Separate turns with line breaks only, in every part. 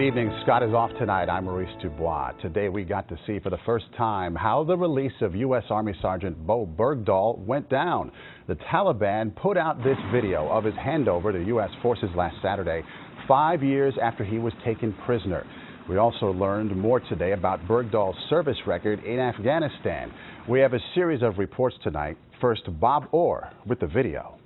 Good evening. Scott is off tonight. I'm Maurice Dubois. Today we got to see for the first time how the release of U.S. Army Sergeant Bowe Bergdahl went down. The Taliban put out this video of his handover to U.S. forces last Saturday, 5 years after he was taken prisoner. We also learned more today about Bergdahl's service record in Afghanistan. We have a series of reports tonight. First, Bob Orr with the video.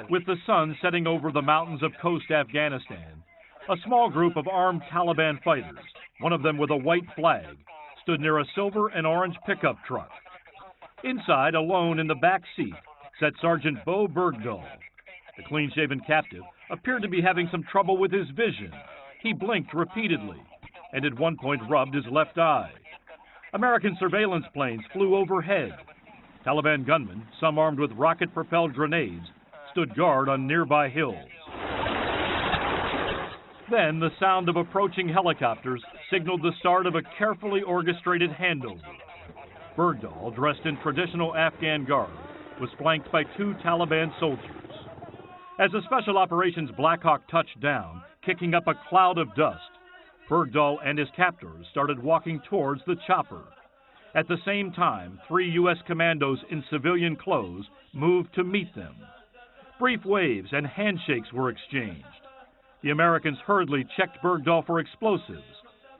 With the sun setting over the mountains of coast Afghanistan, a small group of armed Taliban fighters, one of them with a white flag, stood near a silver and orange pickup truck. Inside, alone in the back seat, sat Sergeant Bowe Bergdahl. The clean-shaven captive appeared to be having some trouble with his vision. He blinked repeatedly and at one point rubbed his left eye. American surveillance planes flew overhead. Taliban gunmen, some armed with rocket-propelled grenades, stood guard on nearby hills. Then the sound of approaching helicopters signaled the start of a carefully orchestrated handover. Bergdahl, dressed in traditional Afghan garb, was flanked by 2 Taliban soldiers. As the Special Operations Black Hawk touched down, kicking up a cloud of dust, Bergdahl and his captors started walking towards the chopper. At the same time, 3 U.S. commandos in civilian clothes moved to meet them. Brief waves and handshakes were exchanged. The Americans hurriedly checked Bergdahl for explosives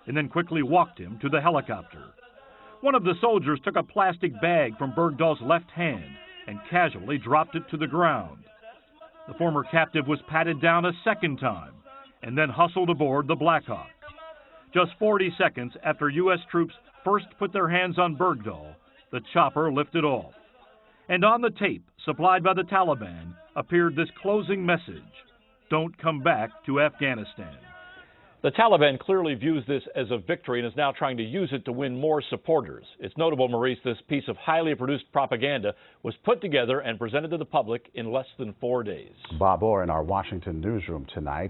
and then quickly walked him to the helicopter. One of the soldiers took a plastic bag from Bergdahl's left hand and casually dropped it to the ground. The former captive was patted down a second time and then hustled aboard the Black Hawk. Just 40 seconds after U.S. troops first put their hands on Bergdahl, the chopper lifted off. And on the tape, supplied by the Taliban, appeared this closing message: "Don't come back to Afghanistan."
The Taliban clearly views this as a victory and is now trying to use it to win more supporters. It's notable, Maurice, this piece of highly produced propaganda was put together and presented to the public in less than 4 days.
Bob Orr in our Washington newsroom tonight.